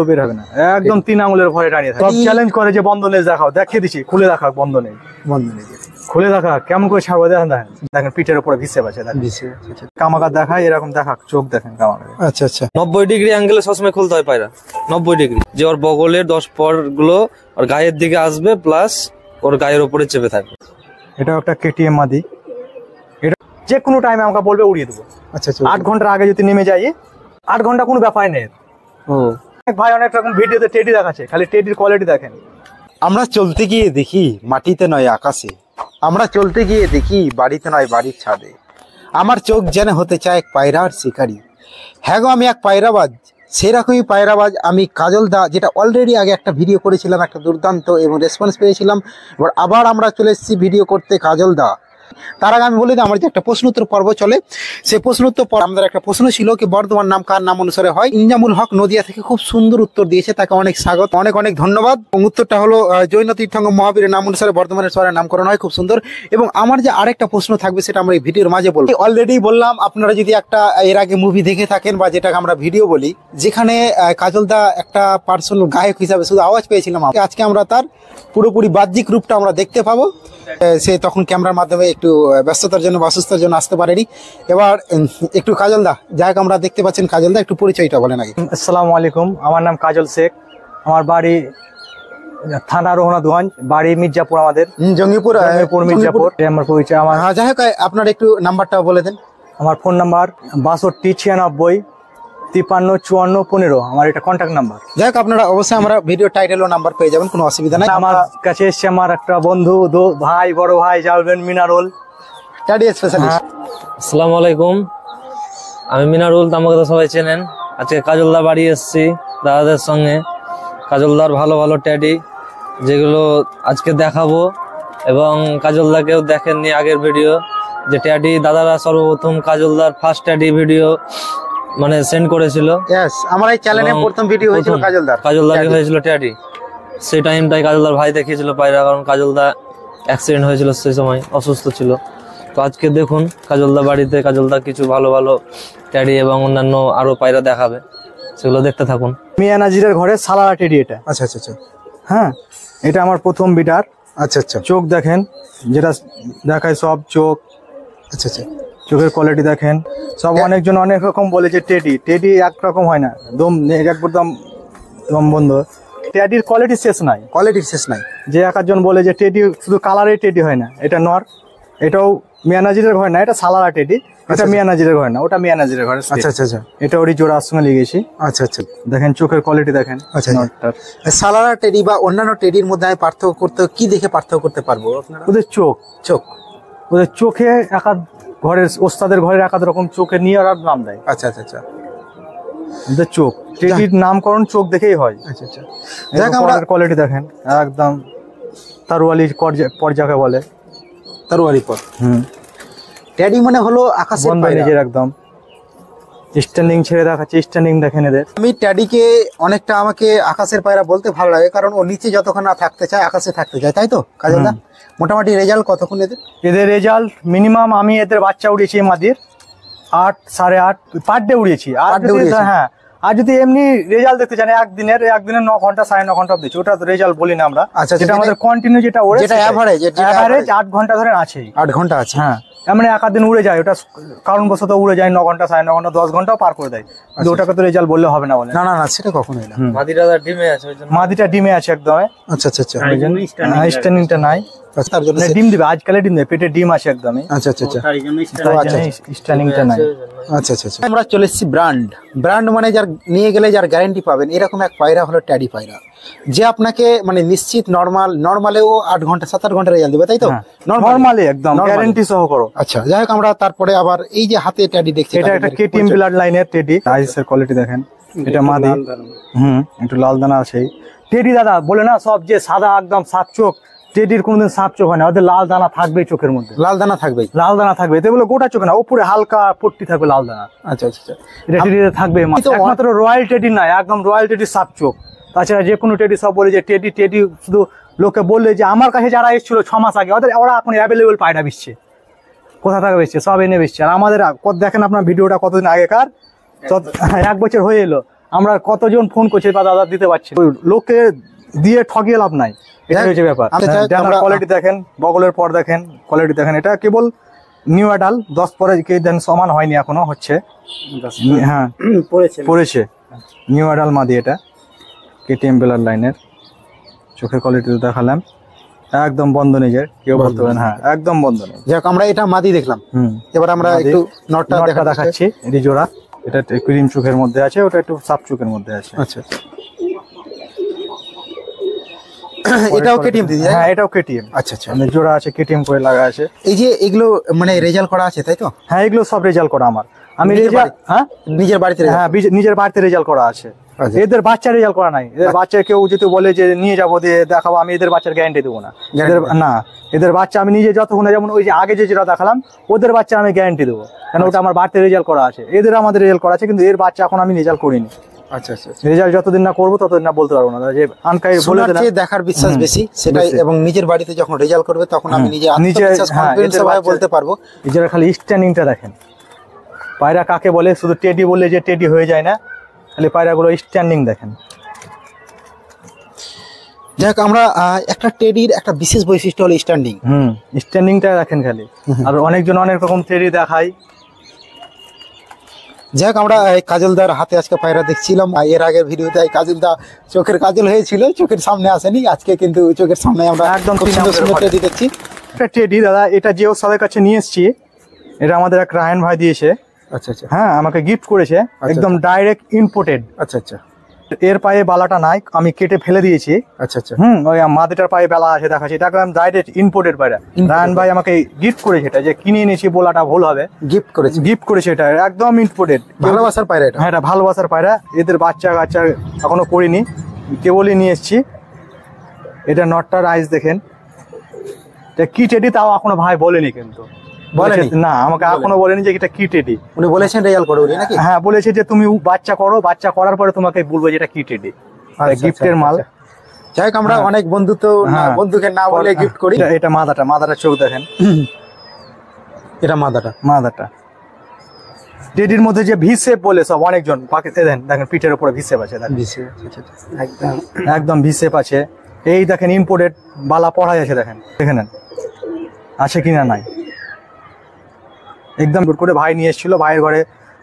বের হবে না, একদম 3 আঙুলের ভরে দাঁড়িয়ে থাকে। সব চ্যালেঞ্জ করে যে বন্ধনে দেখাও, দেখিয়ে দিচ্ছি, খুলে দেখাও বন্ধনে, খুলে দেখা কেমন করে ছাড়বো। দেখেন দেখেন দেখেন পিঠের উপরে ভিসে আছে, কামাকা দেখায় এরকম দেখাক, চোখ দেখেন কামাকা। আচ্ছা আচ্ছা, 90 ডিগ্রি অ্যাঙ্গেলে সবসময় খুলতে হয় পায়রা, 90 ডিগ্রি, যে ওর বগলের 10 পর গুলো ওর গায়ের দিকে আসবে, প্লাস ওর গায়ের উপরে চেপে থাকবে। এটা একটা কেটিএম মাদি, এটা যে কোনো টাইমে আমাকে বলবে উড়িয়ে দেবো। আচ্ছা আচ্ছা, 8 ঘন্টার আগে যদি নেমে যাই, 8 ঘন্টা কোনো ব্যাপার নেই। ও ভাই, অনেক রকম ভিডিওতে টেডি দেখাচ্ছে, খালি টেডির কোয়ালিটি দেখেন। আমরা চলতে গিয়ে দেখি মাটিতে নয় আকাশে, আমরা চলতে গিয়ে দেখি বাড়িতে নয় বাড়ির ছাদে। আমার চোখ যেন হতে চায় এক পায়রার শিকারি। হ্যাঁ গো, আমি এক পায়রাবাজ, সেরকমই পায়রাবাজ আমি কাজল দা, যেটা অলরেডি আগে একটা ভিডিও করেছিলাম, একটা দুর্দান্ত এবং রেসপন্স পেয়েছিলাম। এবার আবার আমরা চলে এসেছি ভিডিও করতে কাজল দা। তার আগে আমি বলি যে আমার যে একটা প্রশ্নোত্তর পর্ব চলে, সেই প্রশ্নোত্তর পর আমাদের একটা প্রশ্ন ছিল কি বর্ধমান নাম কার নাম অনুসারে হয়। ইনজামুল হক নদিয়া থেকে খুব সুন্দর উত্তর দিয়েছে, তাকে অনেক স্বাগত, অনেক অনেক ধন্যবাদ। উত্তরটা হলো জৈন তীর্থঙ্কর মহাবীরের নাম অনুসারে বর্ধমানের শহরের নামকরণ হয়, খুব সুন্দর। এবং আমার যে আরেকটা প্রশ্ন থাকবে সেটা আমরা এই ভিডিওর মাঝে বলবো। অলরেডি বললাম, আপনারা যদি একটা এর আগে মুভি দেখে থাকেন বা যেটাকে আমরা ভিডিও বলি, যেখানে কাজল দা একটা পার্সোনাল গায়ক হিসাবে শুধু আওয়াজ পেয়েছিলাম, আজকে আমরা তার পুরোপুরি বাহ্যিক রূপটা আমরা দেখতে পাবো। সে তখন ক্যামেরার মাধ্যমে একটু ব্যস্ততার জন্য বা অসুস্থতার জন্য আসতে পারেনি। এবার একটু কাজল দা, যাই হোক আমরা দেখতে পাচ্ছেন, কাজল দা একটু পরিচয়টা বলেন আগে। আসসালামু আলাইকুম, আমার নাম কাজল শেখ, আমার বাড়ি থানা রঘুনাথগঞ্জ, বাড়ি মির্জাপুর, আমাদের জঙ্গিপুর মির্জাপুর। আমার পরিচয় আমার, যাই হোক আপনার একটু নাম্বারটা বলে দেন। আমার ফোন নাম্বার 62 96 53 54 15, আমার এটা কন্ট্যাক্ট নাম্বার। যাই হোক আপনারা অবশ্যই আমরা ভিডিও টাইটেল ও নাম্বার পেয়ে যাবেন, কোনো অসুবিধা নাই। আমার কাছে এসছে আমার একটা বন্ধু, ভাই, বড় ভাই, জানবেন, মিনারুল টাডি স্পেশালিস্ট। আসসালামু আলাইকুম, আমি মিনারুল, আমাকে তো সবাই চেনেন। আজকে কাজলদার বাড়ি এসেছি দাদাদের সঙ্গে, কাজলদার ভালো ভালো ট্যাডি যেগুলো আজকে দেখাবো, এবং কাজলদাকেও দেখেননি আগের ভিডিও, যে ট্যাডি দাদারা সর্বপ্রথম কাজলদার ফার্স্ট ট্যাডি ভিডিও মানে সেন্ড করেছিল। আমার এই চ্যানেলে প্রথম ভিডিও হয়েছিল কাজলদার হয়েছিল ট্যাডি। সেই টাইমটাই কাজলদার ভাই দেখিয়েছিল পায়রা, কারণ কাজলদা অ্যাক্সিডেন্ট হয়েছিল সেই সময়, অসুস্থ ছিল। তো আজকে দেখুন কাজলদা বাড়িতে কাজলদা কিছু ভালো ভালো ট্যাডি এবং অন্যান্য আরো পায়রা দেখাবে, সেগুলো দেখতে থাকুন। মিয়া নাজিরের ঘরে সালারা টেডি এটা। আচ্ছা আচ্ছা আচ্ছা, হ্যাঁ এটা আমার প্রথম বিটার। আচ্ছা আচ্ছা, চোখ দেখেন, যেটা দেখায় সব চোখ। আচ্ছা আচ্ছা, চোখের কোয়ালিটি দেখেন সব। অনেকজন অনেক রকম বলে যে টেডি একরকম হয় না, একদম দম বন্ধ। টেডির কোয়ালিটি শেষ নাই, যে একজন বলে যে টেডি শুধু কালারের টেডি হয় না, এটা নর, এটাও মিয়া নাজিরের ঘরে না, এটা সালারা টেডি, এটা মিয়া নাজিরের ঘরে না, ওটা মিয়া নাজিরের ঘরে। আচ্ছা আচ্ছা আচ্ছা, এটা ওরই জোড়ার সঙ্গে লেগেছি। আচ্ছা আচ্ছা, দেখেন চোখের কোয়ালিটি দেখেন। আচ্ছা, সালারা টেডি বা অন্যান্য টেডির মধ্যে আমি পার্থক্য করতে কি দেখে পার্থক্য করতে পারবো আপনারা? ওদের ওদের চোখে একাধ ঘরের ওস্তাদের ঘরের একাধ রকম চোখে নিয়ে ওরা নাম দেয়। আচ্ছা আচ্ছা আচ্ছা, ওদের চোখ, টেডির নামকরণ চোখ দেখেই হয়। আচ্ছা আচ্ছা, কোয়ালিটি দেখেন একদম তারওয়ালি পর্যাকে বলে, তারওয়ালি পর। টেডি মানে হলো আকাশের পায়রা, নিজের একদম স্ট্যান্ডিং ছেড়ে দেখাচ্ছে, স্ট্যান্ডিং দেখেন এদের। আমি টেডিকে অনেকটা আমাকে আকাশের পায়রা বলতে ভালো লাগে, কারণ ও নিচে যতক্ষণ না থাকতে চায় আকাশে থাকতে চায়, তাই তো কাজলদা? মোটামুটি রেজাল্ট কতক্ষণ এদের রেজাল্ট মিনিমাম আমি এদের বাচ্চা উড়িয়েছি মাদির 8 8.5 পার ডে উড়িয়েছি। হ্যাঁ, আর যদি এমনি রেজাল্ট দেখতে চান একদিনের 9 ঘন্টা 9.5 ঘন্টা দিচ্ছি, ওটা তো রেজাল্ট বলি না আমরা। যেটা আমাদের কন্টিনিউ যেটা ওড়ে, যেটা এভারেজ 8 ঘন্টা ধরে আছে, 8 ঘন্টা আছে। হ্যাঁ, এমনি একাদিন উড়ে যায়, ওটা কারণবশত উড়ে যায় 9 ঘন্টা 9.5 ঘন্টা 10 ঘন্টাও পার করে দেয়, কিন্তু ওটাকে তো রেজাল্ট বললে হবে না বলে। না না না, সেটা কখনোই না। মাদিটা ডিমে আছে একদম। আচ্ছা আচ্ছা আচ্ছা, স্ট্যান্ডিংটা নাই, তার জন্য ডিম দিবে, আজকালে ডিম দেবে, পেটে ডিম আছে একদমই। আচ্ছা আচ্ছা আচ্ছা, স্ট্যান্ডিংটা নাই। আচ্ছা আচ্ছা আচ্ছা, আমরা চলে এসেছি ব্র্যান্ড মানে যার নিয়ে গেলে যার গ্যারান্টি পাবেন, এরকম এক পায়রা হলো ট্যাডি পায়রা, যে আপনাকে মানে নিশ্চিত নরমালেও 8 ঘন্টা 7-8 ঘন্টা রেজাল্ট দেবে, তাই তো? নরমালি একদম গ্যারান্টি সহ করো। আচ্ছা, যাই হোক আমরা তারপরে আবার এই যে হাতে ট্যাডি দেখছি, এটা একটা কেটিএম ব্লাড লাইনের টেডি। আইসের কোয়ালিটি দেখেন, এটা মাদি, একটু লাল দানা আছে টেডি। দাদা বলে না সব যে সাদা একদম 7 চোখ, টেডির কোনদিন 7 চোখ হয় না, ওদের লাল দানা থাকবেই চোখের মধ্যে, লাল দানা থাকবে, এতে বলে গোটা চোখ না, ওপরে হালকা পট্টি থাকবে লাল দানা। আচ্ছা আচ্ছা, এটা টেডিতে থাকবে, একমাত্র রয়্যাল টেডি নাই, একদম রয়্যাল টেডি 7 চোখ। তাছাড়া যে কোনো টেডি সব বলে যে টেডি শুধু লোকে বললে যে আমার কাছে যারা এসেছিল 6 মাস আগে, ওরা এখন অ্যাভেলেবেল পায়রা বিচ্ছে, কোথা থেকে বেচছে, সব এনে বেচছে। আর আমাদের দেখেন আপনার ভিডিওটা কতদিন আগেকার, 1 বছর হয়ে এলো, আমরা কতজন ফোন করছি বা দাদা দিতে পারছি না। ওই লোককে দিয়ে ঠকিয়ে লাভ নাই, এটা হচ্ছে ব্যাপার। আমরা কোয়ালিটি দেখেন, বগলের পর দেখেন, কোয়ালিটি দেখেন। এটা কেবল নিউ অ্যাডাল 10 পরে কে দেন, সমান হয়নি এখনো, হচ্ছে। হ্যাঁ পড়েছে নিউ অ্যাডাল মাদি, এটা কেটিএম ব্লাড লাইনের। চোখের কোয়ালিটি দেখালাম, একদম বন্ধ নিজের, কেউ বলতে পারেন। হ্যাঁ একদম বন্ধ নেই। যাক আমরা এটা মাদি দেখলাম, এবার আমরা একটু নটটা দেখাচ্ছি। এটি জোড়া, এটা ক্রিম চোখের মধ্যে আছে, ওটা একটু সাপ চোখের মধ্যে আছে। আচ্ছা এটাও কেটিএম দিদি? হ্যাঁ এটাও কেটিএম। আচ্ছা আচ্ছা, মানে জোড়া আছে, কেটিএম করে লাগা আছে। এই যে এগুলো মানে রেজাল্ট করা আছে তাই তো? হ্যাঁ এগুলো সব রেজাল্ট করা আমার, আমি নিজের রেজাল্ট, হ্যাঁ নিজের বাড়িতে? হ্যাঁ নিজের বাড়িতে রেজাল্ট করা আছে। আচ্ছা। এদের বাচ্চা রেজাল্ট করা নাই। এদের বাচ্চা কেউ যদি বলে যে নিয়ে যাবো দিয়ে দেখাবো, আমি এদের বাচ্চার গ্যারান্টি দেবো না। না, এদের বাচ্চা আমি নিজে যতক্ষণ, যেমন ওই যে আগে যে যেটা দেখালাম, ওদের বাচ্চা আমি গ্যারান্টি দেবো, কারণ ওটা আমার বাড়িতে রেজাল্ট করা আছে। এদের আমাদের রেজাল্ট করা আছে, কিন্তু এর বাচ্চা এখন আমি রেজাল্ট করিনি। আচ্ছা আচ্ছা, রেজাল্ট যতদিন না করবো ততদিন না বলতে পারবো না। যে আনকাই বলে দিলাম, দেখার বিশ্বাস বেশি সেটাই, এবং নিজের বাড়িতে যখন রেজাল্ট করবে তখন আমি নিজে বলতে পারবো। এছাড়া খালি স্ট্যান্ডিংটা দেখেন, পায়রা কাকে বলে, শুধু টেডি বললে যে টেডি হয়ে যায় না, খালি পায়রাগুলো স্ট্যান্ডিং দেখেন। যাক আমরা একটা টেডির একটা বিশেষ বৈশিষ্ট্য হলো স্ট্যান্ডিং। স্ট্যান্ডিংটা দেখেন খালি। আর অনেকজন অনেক রকম টেডি দেখায়। যাক আমরা কাজলদার হাতে আজকে পায়রা দেখছিলাম। এর আগের ভিডিওতে কাজলদা চোখের কাজল হয়েছিল, চোখের সামনে আসেনি। আজকে কিন্তু চোখের সামনে আমরা একদম টেডি দেখছি। একটা টেডি দাদা, এটা জিও সাদের কাছে নিয়ে এসেছি। এটা আমাদের এক রায়ন ভাই দিয়েছে। আচ্ছা আচ্ছা, হ্যাঁ আমাকে গিফট করেছে, একদম ডাইরেক্ট ইম্পোর্টেড। আচ্ছা আচ্ছা, এর পায়ে বালাটা নাই, আমি কেটে ফেলে দিয়েছি। আচ্ছা আচ্ছা, ওই মাদিটার পায়ে বেলা আছে দেখাচ্ছি, এটা একদম ডাইরেক্ট ইম্পোর্টেড পায়রা। রায়ন ভাই আমাকে গিফট করেছে, এটা যে কিনে এনেছি বলাটা ভুল হবে, গিফট করেছে। এটা একদম ইম্পোর্টেড, ভালোবাসার পায়রা এটা। হ্যাঁ এটা ভালোবাসার পায়রা। এদের বাচ্চা কাচ্চা এখনো করিনি, কেবলই নিয়ে এসছি। এটা নটটার আইস দেখেন, এটা কি টেডি তাও এখনো ভাই বলেনি, কিন্তু বলেনি না, আমাকে এখনো বলেনি যে এটা কি টেডি। উনি বলেছেন রেজাল্ট করো নাকি? হ্যাঁ বলেছে যে তুমি বাচ্চা করো, বাচ্চা করার পরে তোমাকে বলবো যে এটা কি টেডি, গিফটের মাল। যাই হোক আমরা অনেক বন্ধুত্ব, বন্ধুকে না বলে গিফট করি। এটা মাদাটা চোখ দেখেন, এটা মাদাটা টেডির মধ্যে যে ভি শেপ বলে সব অনেকজন পাকিতে দেন, দেখেন পিঠের উপরে ভি শেপ আছে, একদম ভি শেপ আছে। এই দেখেন ইম্পোর্টেড বালা পড়াই আছে, দেখেন দেখে নেন আছে কিনা নাই। একদম গুড করে ভাই নিয়ে এসেছিল, ভাইয়ের ঘরে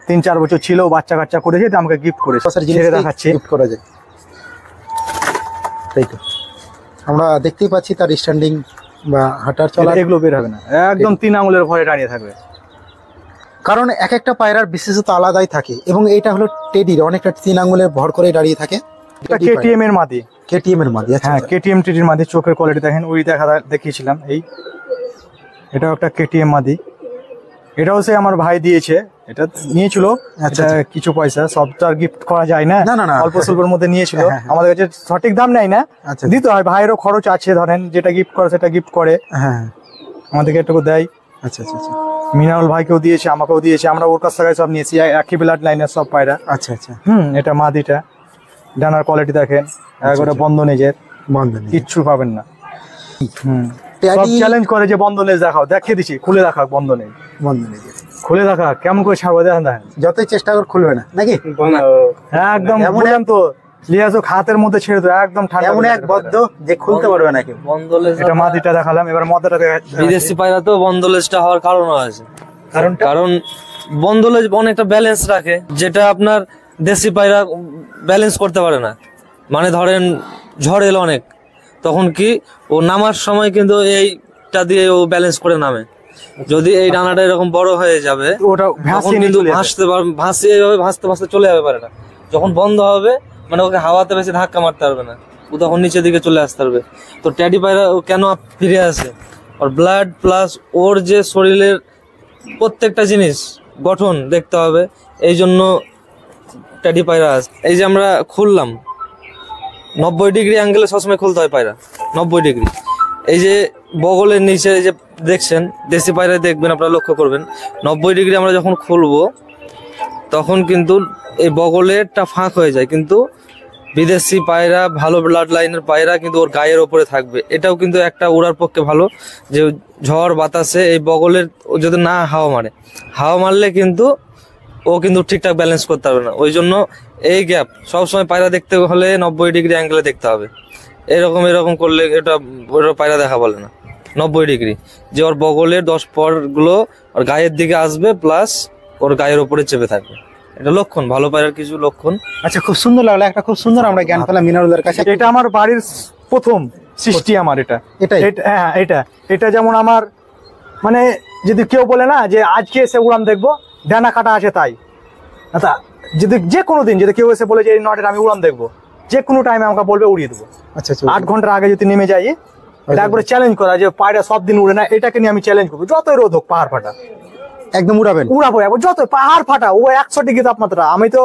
3-4 বছর ছিল, বাচ্চা কাচ্চা করেছে, তো আমাকে গিফট করেছে। দেখাচ্ছি, গিফট করা যায় তাই তো। আমরা দেখতেই পাচ্ছি তার স্ট্যান্ডিং বা হাঁটার চলা এগুলো বের হবে না, একদম 3 আঙুলের ভরে দাঁড়িয়ে থাকবে। কারণ এক একটা পায়রার বিশেষত আলাদাই থাকে, এবং এইটা হলো টেডির অনেকটা 3 আঙুলের ভর করে দাঁড়িয়ে থাকে। কেটিএম এর মাদি, হ্যাঁ কেটিএম টেডির মাদি। চোখের কোয়ালিটি দেখেন, ওই দেখিয়েছিলাম। এটাও একটা কেটিএম মাদি, এটাও সে আমার ভাই দিয়েছে। এটা নিয়েছিল, এটা কিছু পয়সা, সব তো আর গিফট করা যায় না, অল্প স্বল্পের মধ্যে নিয়েছিল। আমাদের কাছে সঠিক দাম নেয় না, দিতে হয়, ভাইয়েরও খরচ আছে। ধরেন যেটা গিফট করে সেটা গিফট করে, আমাদেরকে একটু দেয়। আচ্ছা আচ্ছা, মিনারুল ভাইকেও দিয়েছে, আমাকেও দিয়েছে। আমরা ওর কাছ থেকে সব নিয়েছি, একই ব্লাড লাইনের সব পায়রা। আচ্চ্ছা আচ্ছা, এটা মাদিটা, ডানার কোয়ালিটি দেখেন, একবারে বন্ধ নেজের, কিচ্ছু পাবেন না। সব চ্যালেঞ্জ করে যে বন্ধ নেজ দেখাও, দেখিয়ে দিচ্ছি, খুলে দেখা বন্ধ নেই, খুলে দেখা কেমন করে ছাড়বো, দেখেন দেখেন, যতই চেষ্টা করে খুলবে না নাকি। একদম বললাম তো, লিয়াজক হাতের মধ্যে ছেড়ে দেয়, একদম ঠান্ডা, এমন এক বদ্ধ যে খুলতে পারবে না কেউ। এটা মাদিটা দেখালাম, এবার মাদাটা বিদেশি পায়রা তো বন্ধলেজটা হওয়ার কারণও আছে। কারণ বন্ধলেজ অনেকটা ব্যালেন্স রাখে, যেটা আপনার দেশি পায়রা ব্যালেন্স করতে পারে না। মানে ধরেন ঝড় এলো অনেক, তখন কি ও নামার সময় কিন্তু এইটা দিয়ে ও ব্যালেন্স করে নামে। যদি এই ডানাটা এরকম বড় হয়ে যাবে, ওটা কিন্তু ভাসতে ভাসতে চলে যাবে পায়রাটা। যখন বন্ধ হবে, মানে ওকে হাওয়াতে বেশি ধাক্কা মারতে পারবে না, ও তখন নিচের দিকে চলে আসতে পারবে। তো ট্যাডি পায়রা ও কেন ফিরে আসে, ওর ব্লাড প্লাস ওর যে শরীরের প্রত্যেকটা জিনিস গঠন দেখতে হবে, এই জন্য ট্যাডি পায়রা আসে। এই যে আমরা খুললাম 90 ডিগ্রি অ্যাঙ্গেলে সবসময় খুলতে হয় পায়রা, 90 ডিগ্রি। এই যে বগলের নিচে যে দেখছেন, দেশি পায়রা দেখবেন, আপনারা লক্ষ্য করবেন, 90 ডিগ্রি আমরা যখন খুলবো তখন কিন্তু এই বগলেরটা ফাঁক হয়ে যায়। কিন্তু বিদেশি পায়রা, ভালো ব্লাড লাইনের পায়রা কিন্তু ওর গায়ের ওপরে থাকবে। এটাও কিন্তু একটা উড়ার পক্ষে ভালো, যে ঝড় বাতাসে এই বগলের যদি না হাওয়া মারে, হাওয়া মারলে কিন্তু ও কিন্তু ঠিকঠাক ব্যালেন্স করতে পারবে না। ওই জন্য এই গ্যাপ সবসময় পায়রা দেখতে হলে 90 ডিগ্রি অ্যাঙ্গেলে দেখতে হবে। এরকম করলে ওটা পায়রা দেখা বলে না। 90 ডিগ্রি, যে ওর বগলের 10 পর গুলো ওর গায়ের দিকে আসবে, প্লাস ওর গায়ের উপরে চেপে থাকবে। এটা লক্ষণ, ভালো পায়রার কিছু লক্ষণ। আচ্ছা, খুব সুন্দর লাগলো, একটা খুব সুন্দর আমরা জ্ঞান পেলাম মিনারুলের কাছে। এটা আমার বাড়ির প্রথম সৃষ্টি, আমার এটা। এটাই? হ্যাঁ, এটা যেমন আমার মানে যদি কেউ বলে না যে আজকে এসে উড়ান দেখবো, ডানা কাটা আছে তাই, আচ্ছা যদি যে কোনো দিন যদি কেউ এসে বলে যে এই নটের আমি উড়ান দেখবো, যে কোনো টাইমে আমাকে বলবে উড়িয়ে দেবো। আচ্ছা, 8 ঘন্টার আগে যদি নেমে যাই, এটা একবারে চ্যালেঞ্জ করা যে পায়রা সব দিন উড়ে না, এটাকে নিয়ে আমি চ্যালেঞ্জ করবো। যতই রোদ হোক, পাহাড় ফাটা একদম উড়াবেন? উড়াবো একবার, যত পাহাড় ফাটা, ও 100 ডিগ্রি তাপমাত্রা, আমি তো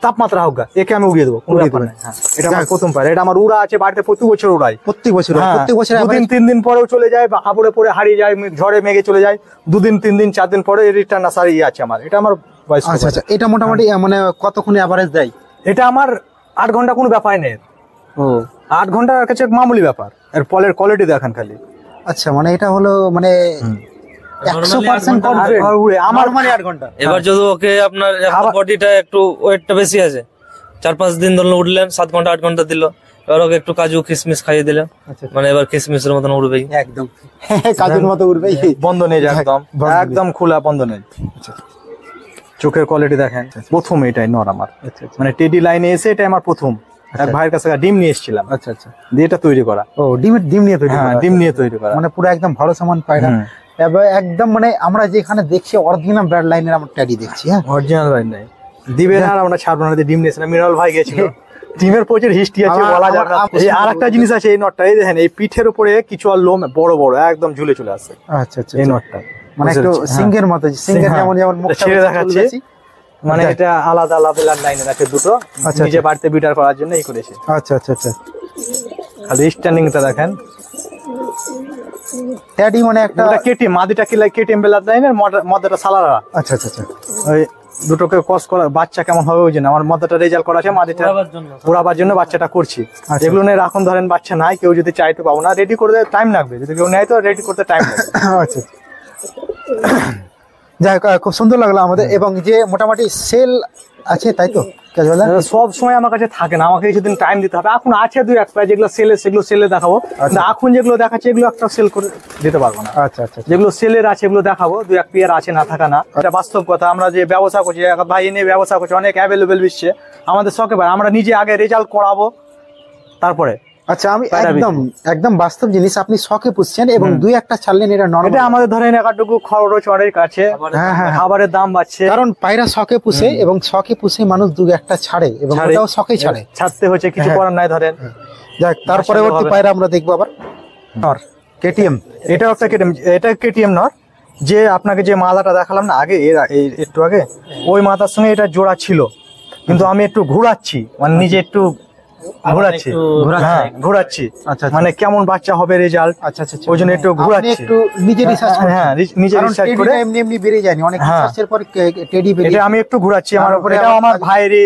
তাপমাত্রা হোক গা, একে আমি উড়িয়ে দেবো, কোনো ব্যাপার নেই। হ্যাঁ, এটা আমার প্রথম পায়রা, এটা আমার উড়া আছে বাড়িতে, প্রতি বছর উড়াই। প্রত্যেক বছর? হ্যাঁ, প্রত্যেক বছর 2-3 দিন পরেও চলে যায়, বা আবরে পরে হারিয়ে যায়, ঝড়ে মেঘে চলে যায়, 2-3 দিন 4 দিন পরে রিটার্ন আসার আছে আমার। এটা আমার বয়স। আচ্ছা আচ্ছা, এটা মোটামুটি মানে কতক্ষণ এভারেজ দেয়? এটা আমার 8 ঘন্টা কোনো ব্যাপার নেই। ও, 8 ঘন্টার কাছে মামুলি ব্যাপার। এর ফলের কোয়ালিটি দেখেন খালি। আচ্ছা, মানে এটা হলো মানে 100% কনফিডেন্ট আমার মানে 8 ঘন্টা। এবার যদি ওকে আপনার বডিটা একটু ওয়েটটা বেশি আছে, 4-5 দিন ধরুন উঠলেন, 7 ঘন্টা 8 ঘন্টা দিল, এবার ওকে একটু কাজু কিশমিশ খাইয়ে দিলেন, মানে এবার কিশমিশের মতন উড়বেই একদম কাজের মতো উড়বে। বন্ধ নেই, একদম খোলা বন্ধ নেই। চোখের কোয়ালিটি দেখেন, প্রথম এটাই নর আমার, মানে টেডি লাইনে এসে এটা আমার প্রথম। এক ভাইয়ের কাছে ডিম নিয়ে এসেছিলাম, আচ্ছা আচ্ছা, দিয়ে এটা তৈরি করা। ও, ডিম নিয়ে তৈরি? হ্যাঁ, ডিম নিয়ে তৈরি করা, মানে পুরো একদম ভালো সামান পায়রা। এবার একদম মানে আমরা যেখানে দেখছি অরিজিনাল ব্র্যান্ড লাইনের আমরা ট্যাডি দেখছি। হ্যাঁ, অরিজিনাল লাইন নাই, দিবে না, আর আমরা ছাড়বো না। ডিম নিয়েছিলাম, মিনারেল ভাই গেছিল, ডিমের প্রচুর হিস্ট্রি আছে, বলা যাবে না। আর একটা জিনিস আছে এই নটটা, এই দেখেন, এই পিঠের উপরে কিছু আর লোম বড় বড় একদম ঝুলে চলে আসছে। আচ্ছা আচ্ছা, এই নটটা মানে একটু সিংহের মতো, সিংহের যেমন যেমন মুখটা ছেড়ে দেখাচ্ছে, মানে এটা আলাদা আলাদা লাইনের আছে দুটো, নিজে বাড়িতে বিটার করার জন্য এই করেছে। আচ্ছা আচ্ছা আচ্ছা, খালি স্ট্যান্ডিংটা দেখেন। ট্যাডি মানে একটা কেটিএম, মাদিটা কি লাইক কেটিএম বেলার লাইনের, মদ্দাটা সালারা। আচ্ছা আচ্ছা আচ্ছা, ওই দুটোকে কস করা, বাচ্চা কেমন হবে ওই জন্য আমার মদ্দাটা রেজাল্ট করা আছে, মাদিটা উড়াবার জন্য বাচ্চাটা করছি। এগুলো নিয়ে এখন ধরেন বাচ্চা নাই, কেউ যদি চাই তো পাবো না, রেডি করতে টাইম লাগবে, যদি কেউ নেয় তো রেডি করতে টাইম লাগবে। আচ্ছা, যাই হোক, খুব সুন্দর লাগলো আমাদের। এবং যে মোটামুটি সেল আছে তাই তো? সব সময় আমার কাছে থাকে না, আমাকে কিছুদিন টাইম দিতে হবে। এখন আছে 2-1 পায়, যেগুলো সেলে সেগুলো সেলে দেখাবো। এখন যেগুলো দেখাচ্ছে এগুলো একটা সেল করে দিতে পারবো না। আচ্ছা আচ্ছা, যেগুলো সেলের আছে এগুলো দেখাবো, 2-1 পেয়ার আছে, না থাকা না, এটা বাস্তব কথা। আমরা যে ব্যবসা করছি, ভাই নিয়ে ব্যবসা করছি, অনেক অ্যাভেলেবেল বিশ্বে, আমাদের শখে ভাই আমরা নিজে আগে রেজাল্ট করাবো, তারপরে। আচ্ছা, আমি একদম বাস্তব জিনিস, আপনি শখে পুষছেন এবং 2-1টা ছাড়লেন, এটা নরমাল। এটা আমাদের ধরেন একাটুকু খরচ অনেক কাছে, খাবারের দাম বাড়ছে, কারণ পায়রা শখে পুষে, এবং শখে পুষে মানুষ 2-1টা ছাড়ে, এবং ওটাও শখেই ছাড়ে, ছাড়তে হচ্ছে, কিছু করার নাই ধরেন। যাক, তার পরবর্তী পায়রা আমরা দেখবো আবার নর কেটিএম। এটাও একটা কেটিএম, এটা কেটিএম নর। যে আপনাকে যে মালাটা দেখালাম না আগে, একটু আগে, ওই মাথার সঙ্গে এটা জোড়া ছিল, কিন্তু আমি একটু ঘুরাচ্ছি, মানে নিজে একটু ঘুরাচ্ছি, মানে কেমন বাচ্চা হবে রেজাল্ট, ওই জন্য একটু ঘুরাচ্ছি, একটু নিজে রিসার্চ করুন। হ্যাঁ, নিজে রিসার্চ করে এমনি এমনি বেড়ে যায়নি, অনেক রিসার্চের পর টেডি বেরিয়ে, এটা আমি একটু ঘুরাচ্ছি আমার উপরে। এটা আমার ভাইয়েরই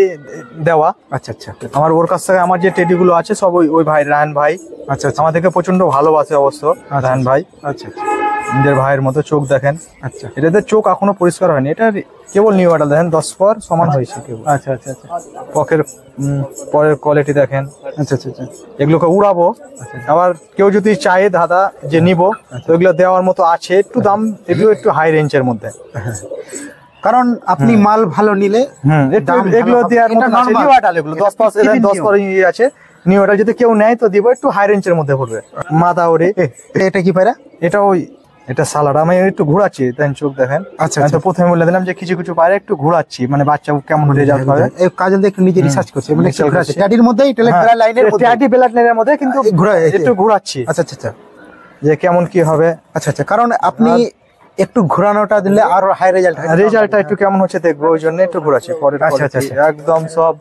দেওয়া। আচ্ছা আচ্ছা, আমার ওর কাছ থেকে আমার যে টেডি গুলো আছে সব ওই ভাই, রায়হান ভাই। আচ্ছা, আমাদেরকে প্রচন্ড ভালোবাসে অবশ্য রায়হান ভাই। আচ্ছা, নিজের ভাইয়ের মতো। চোখ দেখেন, আচ্ছা, এটাতে চোখ এখনো পরিষ্কার হয়নি, এটা কেবল নিউ অ্যাডাল দেখেন, 10 পর সমান হয়েছে কেবল। আচ্ছা আচ্ছা আচ্ছা, পকের পরের কোয়ালিটি দেখেন। আচ্ছা আচ্ছা আচ্ছা, এগুলোকে উড়াবো। আবার কেউ যদি চায় দাদা যে নিব, তো এগুলো দেওয়ার মতো আছে, একটু দাম এগুলো একটু হাই রেঞ্জের মধ্যে, কারণ আপনি মাল ভালো নিলে এগুলো দেওয়ার মতো আছে। নিউ অ্যাডাল এগুলো 10 পর আছে, নিউ অ্যাডাল যদি কেউ নেয় তো দিব, একটু হাই রেঞ্জের মধ্যে পড়বে। মাথা ওরে, এটা কি পায়রা? এটা ওই এটা সালাড, আমি একটু ঘোরাচ্ছি, তাই চোখ দেখেন। আচ্ছা, আমি তো প্রথমে বলে দিলাম যে কিছু কিছু পায়রা একটু ঘোরাচ্ছি, মানে বাচ্চা কেমন রেজাল্ট হবে। এই কাজল একটু নিজে রিসার্চ করছে, মানে একটু ঘোরাচ্ছে ট্যাডির মধ্যেই, লাইনের মধ্যে, ট্যাডি বেলাট লাইনের মধ্যে, কিন্তু একটু ঘোরাচ্ছি। আচ্ছা আচ্ছা আচ্ছা, যে কেমন কি হবে। আচ্ছা আচ্ছা, কারণ আপনি একটু ঘোরানোটা দিলে আরো হাই রেজাল্টটা একটু কেমন হচ্ছে দেখবো, ওই জন্য একটু ঘোরাচ্ছি। পরে আচ্ছা আচ্ছা, একদম সব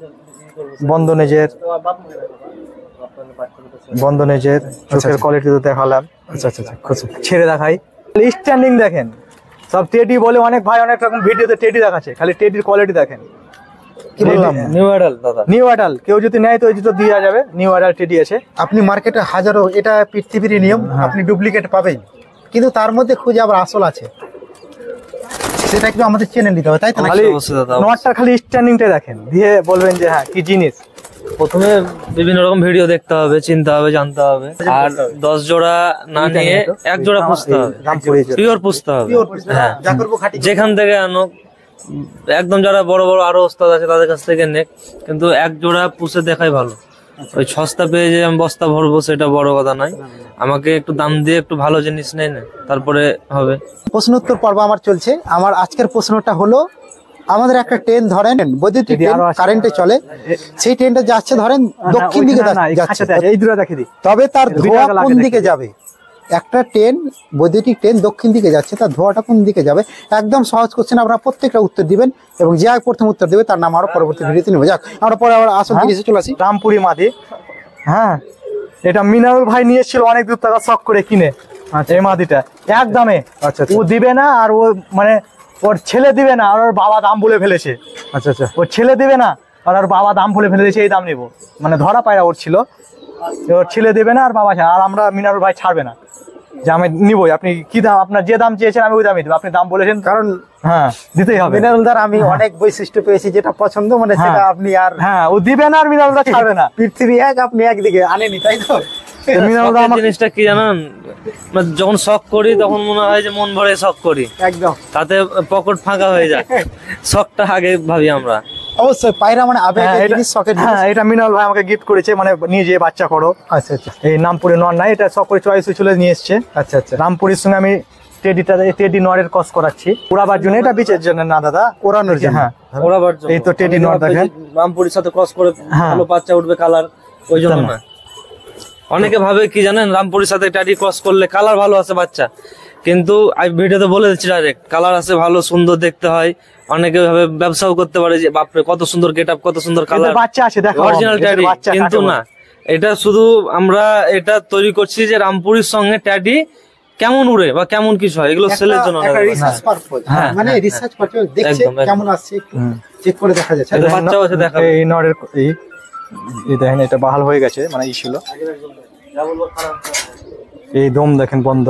বন্ধনেজের চোখের কোয়ালিটি তো দেখালাম। আচ্ছা আচ্ছা আচ্ছা, ছেড়ে দেখাই, স্ট্যান্ডিং দেখেন। সব টেডি বলে, অনেক ভাই অনেক রকম ভিডিওতে টেডি দেখাচ্ছে, খালি টেডির কোয়ালিটি দেখেন। কি বললাম, নিউ অ্যাডাল দাদা, নিউ অ্যাডাল কেউ যদি নেয় তো ওই জুতো দেওয়া যাবে, নিউ অ্যাডাল টেডি আছে। আপনি মার্কেটে হাজারো, এটা পৃথিবীর নিয়ম, আপনি ডুপ্লিকেট পাবেন, কিন্তু তার মধ্যে খুঁজে আবার আসল আছে, সেটা একটু আমাদের চেনে নিতে হবে, তাই তো? খালি অবশ্যই দাদা, নটটা খালি স্ট্যান্ডিংটা দেখেন, দিয়ে বলবেন যে হ্যাঁ কি জিনিস। প্রথমে বিভিন্ন রকম ভিডিও দেখতে হবে, চিনতে হবে, জানতে হবে, আর 10 জোড়া না নিয়ে 1 জোড়া পুষতে হবে, পিওর পুষতে হবে। হ্যাঁ, যা করবো খাঁটি। যেখান থেকে আনো, একদম যারা বড় বড় আরো ওস্তাদ আছে তাদের কাছ থেকে নেক, কিন্তু 1 জোড়া পুষে দেখাই ভালো। ওই সস্তা পেয়ে যে আমি বস্তা ভরবো সেটা বড় কথা নয়, আমাকে একটু দাম দিয়ে একটু ভালো জিনিস নেই না, তারপরে হবে। প্রশ্ন উত্তর পর্ব আমার চলছে। আমার আজকের প্রশ্নটা হলো, আমাদের একটা ট্রেন ধরেন, বৈদ্যুতিক ট্রেন, কারেন্টে চলে, সেই ট্রেনটা যাচ্ছে ধরেন দক্ষিণ দিকে যাচ্ছে, এই দুটো দেখে দিই। তবে তার ধোঁয়া কোন দিকে যাবে? একটা ট্রেন, বৈদ্যুতিক ট্রেন দক্ষিণ দিকে যাচ্ছে, তার ধোঁয়াটা কোন দিকে যাবে? একদম সহজ কোশ্চেন, আপনারা প্রত্যেকটা উত্তর দিবেন, এবং যে প্রথম উত্তর দেবে তার নাম আরো পরবর্তী ভিডিওতে নেবে। যাক, আমরা পরে আবার আসল জিনিসে চলে আসি। রামপুরি মাদি, হ্যাঁ এটা মিনারুল ভাই নিয়ে এসেছিল অনেক দূর টাকা শখ করে কিনে। এই মাদিটা একদমে ও দিবে না, আর ও মানে ওর ছেলে দিবে না, আর ওর বাবা দাম বলে ফেলেছে। আচ্ছা আচ্ছা, ওর ছেলে দিবে না আর ওর বাবা দাম বলে ফেলেছে, এই দাম নেবো, মানে ধরা পায়রা ওর ছিল, ওর ছেলে দেবে না আর বাবা ছাড়া, আর আমরা মিনারুল ভাই ছাড়বে না যে আমি নিবই, আপনি কি দাম, আপনার যে দাম চেয়েছেন আমি ওই দামই দেবো, আপনি দাম বলেছেন কারণ হ্যাঁ দিতেই হবে। মিনারুলদার আমি অনেক বৈশিষ্ট্য পেয়েছি, যেটা পছন্দ মানে সেটা আপনি আর, হ্যাঁ ও দিবে না আর মিনারুলদা ছাড়বে না। পৃথিবী এক, আপনি একদিকে আনেনি, তাই তো? মিনারুলদা শখের আমাকে জিনিসটা কি জানেন, মানে যখন শখ করি তখন মনে হয় যে মন ভরে শখ করি, একদম তাতে পকেট ফাঁকা হয়ে যায়। শখটা আগে ভাবি আমরা। অবশ্যই, পায়রা মানে আবেগের জিনিস, শখের জিনিস। হ্যাঁ এটা মিনারুল ভাই আমাকে গিফট করেছে, মানে নিয়ে যেয়ে বাচ্চা করো। আচ্ছা আচ্ছা এই নামপুরি নর নাই, এটা শখ করে চয়েস চলে নিয়ে এসছে। আচ্ছা আচ্ছা, রামপুরির সঙ্গে আমি টেডি নরের কস করাচ্ছি, উড়াবার জন্য, এটা বিচের জন্য না দাদা, ওড়ানোর জন্য। হ্যাঁ ওড়াবার জন্য। এই তো টেডি নর দেখেন, রামপুরির সাথে ক্রস করে হ্যাঁ। ভালো বাচ্চা উঠবে কালার, ওই জন্য না। অনেকে ভাবে কি জানেন, রামপুরির সাথে টেডি ক্রস করলে কালার ভালো আছে বাচ্চা, কিন্তু আমি ভিডিওতে বলে দিচ্ছি ডাইরেক্ট, কালার আছে ভালো, সুন্দর দেখতে হয়। অনেকে ভাবে ব্যবসাও করতে পারে যে বাপরে কত সুন্দর গেটআপ, কত সুন্দর কালার, এদের বাচ্চা আছে দেখো, অরিজিনাল এদের ট্যাডি, বাচ্চা কিন্তু কাকে না, এটা শুধু আমরা এটা তৈরি করছি যে রামপুরির সঙ্গে ট্যাডি কেমন উড়ে বা কেমন কিছু হয়, এগুলো সেলের জন্য না। রিসার্চ পারপোজ, হ্যাঁ, মানে রিসার্চ পারপোজ দেখছে একদম, একদম। কেমন আসছে একটু চেক করে দেখা যাচ্ছে। এদের বাচ্চাও আছে দেখাবো। এই নরের এই দেখেন, এটা বাহাল হয়ে গেছে, মানে ই ছিল, এই দম দেখেন বন্ধ,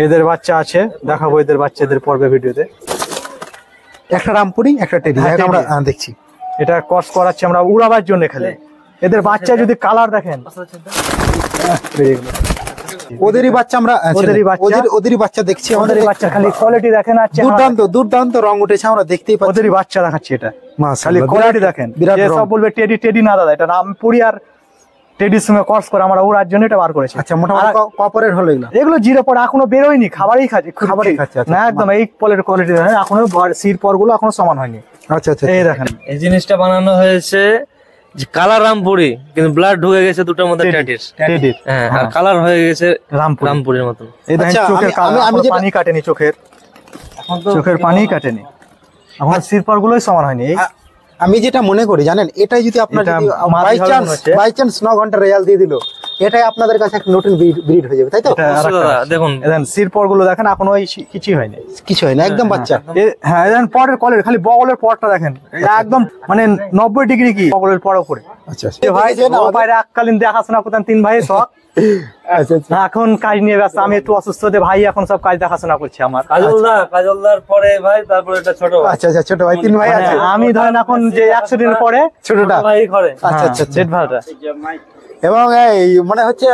এদের বাচ্চা আছে, দেখাবো এদের বাচ্চাদের পর্বে ভিডিওতে। একটা রামপুরি, একটা টেডি, হ্যাঁ, আমরা টেডি। দেখছি। এটা কস করাচ্ছি আমরা উড়াবার জন্য খালি, এদের বাচ্চা যদি কালার দেখেন, বেরিয়ে গেলো। ওদেরই বাচ্চা আমরা, ওদেরই বাচ্চা। ওদেরই বাচ্চা দেখছি আমাদের আমাদের। এই বাচ্চা খালি কোয়ালিটি দেখেন, আর চেহারা দুর্দান্ত দুর্দান্ত রং উঠেছে, আমরা দেখতেই পাচ্ছি। ওদেরই বাচ্চা দেখাচ্ছি, এটা খালি মাশাআল্লাহ, কোয়ালিটি দেখেন। বিরাট যে রং। সব বলবে টেডি, টেডি না দাদা, এটা রামপুরি আর টেডির সঙ্গে কস করে আমরা ওড়ার জন্য এটা বার করেছি। আচ্ছা, মোটামুটি কপরের হলো এগুলো। এগুলো জিরো পর এখনো বেরোয়নি, খাবারই খাচ্ছে, খাবারই খাচ্ছে, আচ্ছা। না একদম এই পলের কোয়ালিটি দেখেন, এখনো সির পর গুলো এখনো সমান হয়নি। আচ্ছা আচ্ছা, এই দেখেন এই জিনিসটা বানানো হয়েছে যে কালার রামপুরি, কিন্তু ব্লাড ঢুকে গেছে দুটোর মধ্যে ট্যাডির, টেডির, হ্যাঁ, আর কালার হয়ে গেছে রামপুরি। রামপুরির মতন। এই দেখেন আচ্ছা, চোখের আমি যেটা- পানি কাটেনি, চোখের পানি কাটেনি, এখন সির পর গুলোই সমান হয়নি। এই আমি যেটা মনে করি জানেন, এটাই যদি আপনার এটা যদি মাদি হবে মনে হচ্ছে। বাই চান্স 9 ঘন্টা রেজাল্ট দিয়ে দিল, এটাই আপনাদের কাছে একটা নতুন ব্রিড হয়ে যাবে, তাই তো? এটা অবশ্যই আরেকটা দাদা, আছে। দেখুন এই দেখেন সির পর গুলো দেখেন, এখনো কিছুই হয়নি। কিছু হয় না, একদম বাচ্চা। হ্যাঁ এই দেখেন পরের কলের, খালি বগলের পরটা দেখেন, একদম মানে 90 ডিগ্রি কি বগলের পর উপরে। আচ্ছা এ ভাই ও বাইরে এককালীন দেখাশোনা করতেন 3 ভাই শখ, আচ্ছা আচ্ছা, এখন কাজ নিয়ে ব্যস্ত, আমি একটু অসুস্থ, ভাই এখন সব কাজ দেখাশোনা করছে আমার। কাজলদার পরে ভাই, তারপরে এটা ছোট ভাই। আচ্ছা আচ্ছা, ছোট ভাই 3 ভাই মানে আছে। আমি ধরেন এখন যে 100 দিনের পরে ছোটটা, ভাই ঘরে। আচ্ছা আচ্ছা আচ্ছা। জেড ভালটা, এবং এই মনে হচ্ছে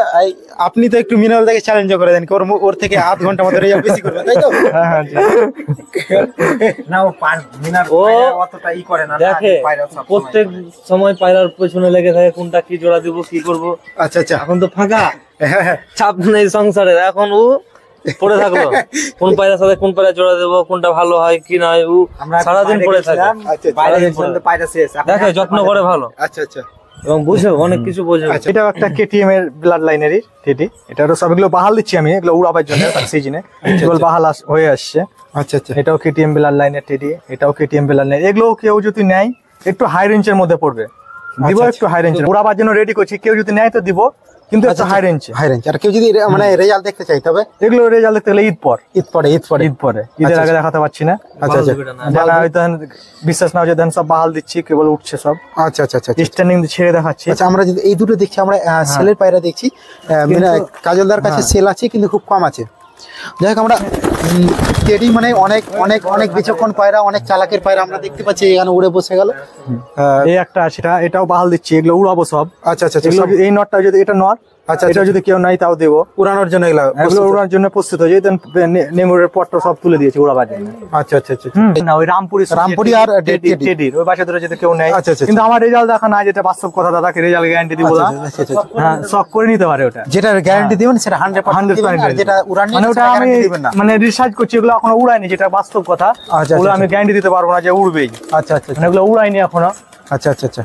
আপনি তো একটু মিনারেল থেকে চ্যালেঞ্জ করে দেন, কি ওর থেকে আধ ঘন্টা মতো রেজাল্ট বেশি করবে, তাই তো? হ্যাঁ হ্যাঁ জি। না, ও মিনার ও অতটা ই করে না, দেখে প্রত্যেক সময় পায়রার পেছনে লেগে থাকে, কোনটা কি জোড়া দিব, কি করব। আচ্ছা আচ্ছা, এখন তো ফাঁকা, চাপ নেই সংসারে, এখন ও পড়ে থাকলো কোন পায়রার সাথে কোন পায়রা জোড়া দেবো, কোনটা ভালো হয় কি না, ও সারাদিন পড়ে থাকে, আচ্ছা সারাদিন পড়ে থাকে। দেখে যত্ন করে ভালো, আচ্ছা আচ্ছা, এবং বুঝে অনেক কিছু বোঝে। এটাও একটা কেটিএম এর ব্লাড লাইনেরই টেডি, এটারও সবগুলো বাহাল দিচ্ছি আমি, এগুলো উড়াবার জন্য সিজনে এগুলো বাহাল হয়ে আসছে। আচ্ছা আচ্ছা, এটাও কেটিএম ব্লাড লাইনের টেডি, এটাও কেটিএম ব্লাড লাইন। এগুলো কেউ যদি নেয় একটু হাই রেঞ্জের মধ্যে পড়বে, দিব একটু হাই রেঞ্জের, উড়াবার জন্য রেডি করছি, কেউ যদি নেয় তো দিব, কিন্তু একটু হাই রেঞ্জ। High range. আর কেউ যদি মানে রেজাল্ট দেখতে চাই, তবে এগুলো রেজাল্ট দেখতে গেলে ঈদ পর, ঈদ পরে ঈদের আগে দেখাতে পারছি না। আচ্ছা আচ্ছা জানা হয়তো বিশ্বাস না হচ্ছে, সব বাহাল দিচ্ছি, কেবল উঠছে সব, আচ্ছা আচ্ছা আচ্ছা স্ট্যান্ডিং ছেড়ে দেখাচ্ছি। আচ্ছা, আমরা যদি এই দুটো দেখছি, আমরা সেলের পায়রা দেখছি, কাজলদার কাছে সেল আছে কিন্তু খুব কম আছে। যাই হোক, আমরা টেডি মানে অনেক অনেক অনেক বিচক্ষণ পায়রা, অনেক চালাকের পায়রা আমরা দেখতে পাচ্ছি এখানে উড়ে বসে গেল। এই একটা আছে, এটাও বাহাল দিচ্ছি, এগুলো উড়াবো সব। আচ্ছা আচ্ছা এগুলো এই নটটা যদি এটা নট, আচ্ছা এটা যদি কেউ নাই তাও দেবো। উড়ানোর জন্য এগুলো এগুলো উড়ানোর জন্য প্রস্তুত হয়ে যায়, নেমুরের পটটা সব তুলে দিয়েছি উড়াবার জন্য। আচ্ছা আচ্ছা আচ্ছা না ওই রামপুরি আর টেডির ওই পাশে ধরে যদি কেউ নেয়। আচ্ছা, আচ্ছা, কিন্তু আমার রেজাল্ট দেখা নাই, যেটা বাস্তব কথা, দাদাকে রেজাল্ট গ্যারান্টি দিব না। আচ্ছা, আচ্ছা, আচ্ছা। হ্যাঁ শখ করে নিতে পারে ওটা। যেটা গ্যারান্টি দিবেন সেটা 100% দিবেন, আর যেটা উড়ানি মানে ওটা আমি গ্যারান্টি দিবেন না। মানে রিসার্চ করছি, এগুলো এখনো উড়াইনি, যেটা বাস্তব কথা। আচ্ছা, ওগুলো আচ্ছা, আমি গ্যারান্টি দিতে পারবো না যে উড়বেই, আচ্ছা আচ্ছা মানে ওগুলো উড়াইনি এখনো। আচ্ছা আচ্ছা আচ্ছা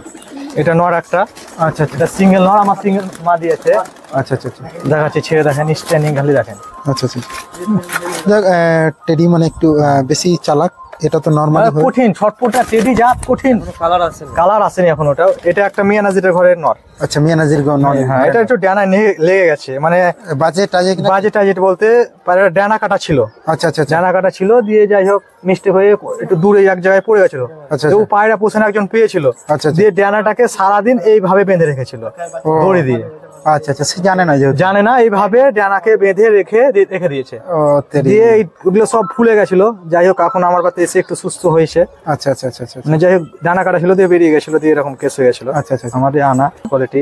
এটা নর একটা, আচ্ছা আচ্ছা এটা সিঙ্গেল নর, আমার সিঙ্গেল মা দিয়েছে। আচ্ছা আচ্ছা আচ্ছা দেখাচ্ছি, ছেড়ে দেখেন, স্ট্যান্ডিং খালি দেখেন। আচ্ছা আচ্ছা যাক, টেডি মানে একটু বেশি চালাক, এটা তো নরমালি হয়। কঠিন ছটপটা টেডি জাত কঠিন, কালার আছে কালার আসেনি এখন ওটা। এটা একটা মিয়া নাজিরের ঘরের নর। আচ্ছা মিয়া নাজির হ্যাঁ এটা একটু ডানায় লেগে গেছে, মানে বাজেট টাজে কিনা? বাজেট বলতে পায়রা ডানা কাটা ছিল, আচ্ছা আচ্ছা আচ্ছা ডানা কাটা ছিল দিয়ে যাই হোক মিস্টেক হয়ে একটু দূরে এক জায়গায় পড়ে গেছিল। আচ্ছা, তো পায়রা পোষণ একজন পেয়েছিল, আচ্ছা, আচ্ছা। দিয়ে ডানাটাকে সারাদিন এইভাবে বেঁধে রেখেছিল দড়ি দিয়ে। আচ্ছা আচ্ছা সে জানে না যেহেতু। জানে না, এইভাবে ডানাকে বেঁধে রেখে দিয়েছে। ও তেরি। দিয়ে ওগুলো সব ফুলে গেছিল। যাই হোক এখন আমার কাছে এসে একটু সুস্থ হয়েছে। আচ্ছা আচ্ছা আচ্ছা আচ্ছা মানে যাই হোক ডানা কাটা ছিল দিয়ে বেরিয়ে গেছিল, দিয়ে এরকম কেস হয়ে গেছিল। আচ্ছা, আচ্ছা। আমাদের আনা কোয়ালিটি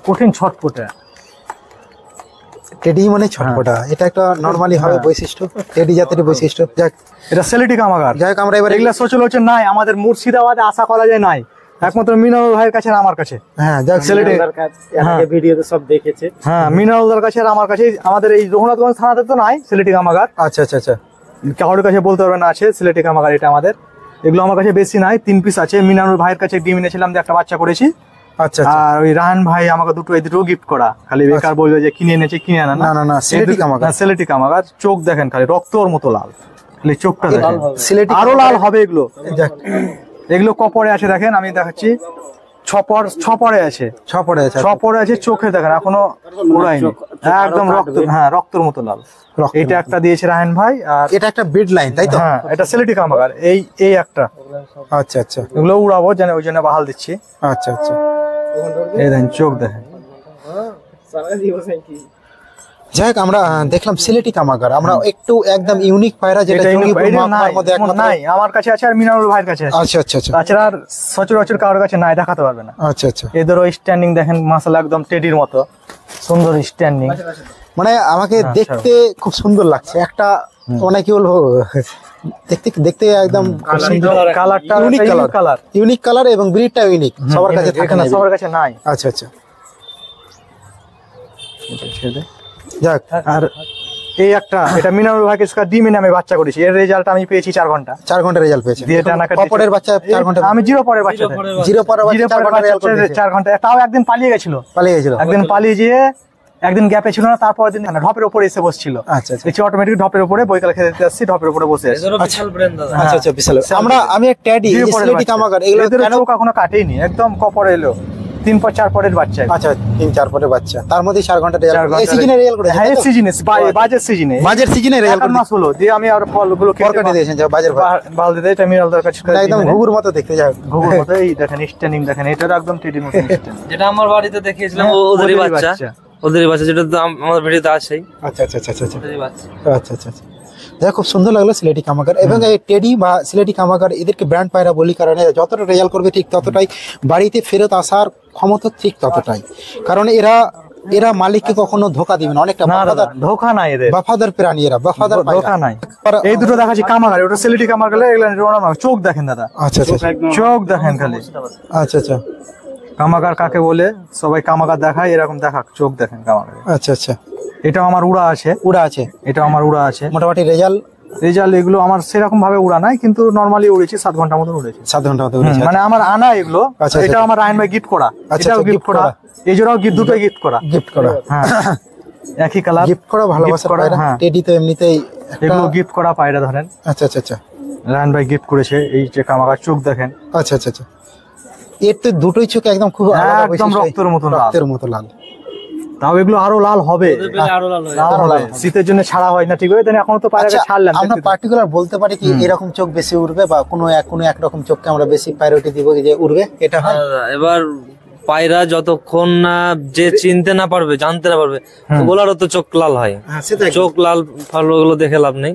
কঠিন ছটপটে। টেডি মানে ছটপটা, এটা একটা নরমালি হবে বৈশিষ্ট্য, টেডি জাতের বৈশিষ্ট্য। যাক এটা সেলেটি কামাগার। যাই হোক আমরা এবারে এগুলা সচরাচর নাই আমাদের মুর্শিদাবাদে, আশা করা যায় নাই, একমাত্র মিনারুল ভাইয়ের কাছে আর আমার কাছে। হ্যাঁ যাক সেলেটি ভিডিওতে সব দেখেছে। হ্যাঁ মিনারুলদার কাছে আর আমার কাছে। আমাদের এই রঘুনাথগঞ্জ থানাতে তো নাই সেলেটি কামাগার, আচ্ছা আচ্ছা আচ্ছা কারোর কাছে বলতে পারবে না আছে সেলেটি কামাগার। এটা আমাদের, এগুলো আমার কাছে বেশি নাই, 3 পিস আছে। মিনারুল ভাইয়ের কাছে ডিম এনেছিলাম, দিয়ে একটা বাচ্চা করেছি। আচ্ছা আচ্ছা আর ওই রাহান ভাই আমাকে দুটো গিফট করা, খালি বেকার বলবে যে কিনে এনেছে, কিনে আনা না, না, না, সিলেটি কামাগার। সেলেটি কামাগার। চোখ দেখেন খালি রক্তর মতো লাল, খালি চোখটা দেখেন, সিলেটি আরো লাল হবে এগুলো। যাক এগুলো কপরে আছে দেখেন, আমি দেখাচ্ছি, ছপরে আছে, ছপড়ে আছে ছপরে আছে। চোখে দেখেন এখনো উড়াইনি, একদম রক্ত, হ্যাঁ রক্তর মতো লাল। রক্তের এটা একটা দিয়েছে রাহান ভাই। আর এটা একটা বিড লাইন তাই তো? হ্যাঁ এটা সেলেটি কামাগার। এই একটা, আচ্ছা আচ্ছা এগুলো উড়াবো জানে, ওই জন্য বাহাল দিচ্ছি। আচ্ছা আচ্ছা এই দেখেন চোখ দেখেন। যাই হোক আমরা দেখলাম সিলেটি কামাগার, আমরা একটু একদম ইউনিক পায়রা যেটা এটা জঙ্গিপুর এটা মহকুমার মধ্যে একমাত্র। নাই আমার কাছে আছে, আর মিনারুল ভাইয়ের কাছে আছে। আচ্ছা আচ্ছা আচ্ছা তাছাড়া আর সচরাচর কারোর কাছে নাই, দেখাতে পারবে না। আচ্ছা আচ্ছা এদেরও স্ট্যান্ডিং দেখেন মাশাআল্লাহ, একদম টেডির মতো সুন্দর স্ট্যান্ডিং। মানে আমাকে দেখতে খুব সুন্দর লাগছে, একটা মানে কি বলবো, দেখতে দেখতে একদম খুব সুন্দর কালারটা ইউনিক কালার, ইউনিক কালার এবং ব্রিডটা ইউনিক, সবার কাছে থাকে এখানে না। সবার কাছে নাই। আচ্ছা আচ্ছা এটা ছেড়ে দে। যাক আর এই একটা, এটা মিনারুল ভাইকে ডিমে নামে বাচ্চা করেছি, এর রেজাল্ট আমি পেয়েছি 4 ঘন্টা 4 ঘন্টা রেজাল্ট পেয়েছে। দিয়ে ডানা কাটছে। কপরের বাচ্চা 4 ঘন্টা, আমি জিরো পরের বাচ্চা, জিরো পরের বাচ্চা 4 ঘন্টা রেজাল্ট করে 4 ঘন্টা। তাও একদিন পালিয়ে গেছিল, পালিয়ে গেছিল। একদিন পালিয়ে গিয়ে একদিন গ্যাপে ছিল না, তারপর দিন ঢপের উপরে এসে বসছিল। আচ্ছা আচ্ছা দেখছি অটোমেটিক ঢপের উপরে, বইকাল খেতে দিতে আসছি, ঢপের উপরে বসে আছে। এদেরও বিশাল ব্রেন দাদা। আচ্ছা আচ্ছা বিশাল। আমি এক ট্যাডি জিরো পরের সিলেটি বাচ্চা। কামাগার এগুলো এদের কেন? চোখ এখনো কাটেইনি, একদম কপর এলো, 3-4 পরের বাচ্চা। আচ্ছা 3-4 পরের বাচ্চা, তার মধ্যে 4 ঘন্টা 4 রেজাল্ট, ঘন্টা এই সিজনে রেজাল্ট করে। হ্যাঁ এই সিজনে, বাজের সিজনে, মাঝের সিজনে রেজাল্ট এক মাস হলো দিয়ে আমি আর ফলগুলো পরকাটে দিয়েছেন যা বাজার ভাই, বাল দিতে, এটা মিনারুলদার কাছে একদম ঘুঘুর মতো দেখতে যায়। ঘুঘুর মতো। এই দেখেন স্ট্যান্ডিং দেখেন, এটা একদম টেডির মতো স্ট্যান্ডিং। যেটা আমার বাড়িতে দেখিয়েছিলাম হ্যাঁ, ওদেরই ওদেরই বাচ্চা, বাচ্চা। ওদেরই বাচ্চা, যেটা তো আমাদের ভিডিওতে আসেই আচ্ছা আচ্ছা আচ্ছা আচ্ছা ওদেরই বাচ্চা। আচ্ছা আচ্ছা আচ্ছা যাই হোক, খুব সুন্দর লাগলো সিলেটি কামাগার। এবং এই টেডি বা সিলেটি কামাগার এদেরকে ব্র্যান্ড পায়রা বলি, কারণে যতটা রেজাল্ট করবে ঠিক ততটাই বাড়িতে ফেরত আসার ক্ষমতা ঠিক ততটাই, কারণ এরা মালিককে কখনো ধোকা দিবে না, অনেকটা না দাদা, বাফাদার ধোকা নাই এদের, বাফাদার প্রাণী, এরা বাফাদার পায়রা। ধোকা নাই। এই দুটো দেখাচ্ছি কামাগার, ওটা সেলেটি কামাগার, এগুলো চোখ দেখেন দাদা, আচ্ছা আচ্ছা চোখ দেখেন খালি। আচ্ছা আচ্ছা কামাগার কাকে বলে সবাই কামাগার দেখায়, এরকম দেখাক, চোখ দেখেন কামাগার। আচ্ছা আচ্ছা এটাও আমার উড়া আছে, উড়া আছে, এটাও আমার উড়া আছে। মোটামুটি রেজাল্ট এগুলো আমার সেরকম ভাবে উড়া নাই, কিন্তু নরমালি উড়েছি, 7 ঘন্টা মতো উড়েছি। 7 ঘন্টা মতো উড়েছে। মানে আমার আনা এগুলো। আচ্ছা, এটা আমার রায়ন ভাই গিফট করা, আচ্ছা, এটাও আচ্ছা, গিফট gift করা, করা। এই জোড়াও দুটোই গিফট করা। গিফট করা, হ্যাঁ একই কালার গিফট করা ভালোবাসার পায়রা। হ্যাঁ টেডি তো এমনিতেই একটা, এগুলো গিফট করা পায়রা ধরেন, আচ্ছা আচ্ছা আচ্ছা রায়ন ভাই গিফট করেছে। এই যে কামাগার চোখ দেখেন, আচ্ছা আচ্ছা আচ্ছা এর তো দুটোই চোখ একদম খুব আলাদা একদম বৈশিষ্ট্য। রক্তের মতো লাল। রক্তের মতো লাল। তাও এগুলো আরো লাল হবে, ওদের পেলে আরো লাল হয়ে লাল আরো হবে। লাল হবে। শীতের জন্য ছাড়া হয় না ঠিক হয়, তাই এখনো তো পায়রাকে আচ্ছা, ছাড়লাম। আমরা পার্টিকুলার বলতে পারি কি এরকম চোখ বেশি উড়বে, বা কোনো একরকম চোখকে আমরা বেশি প্রায়োরিটি দিব যে উড়বে, এটা হয়? দাদা, এবার পায়রা যতক্ষণ না যে চিনতে না পারবে, জানতে না পারবে, ওগুলারও তো চোখ লাল হয়। চোখ লাল ফাল ওগুলো দেখে লাভ নেই।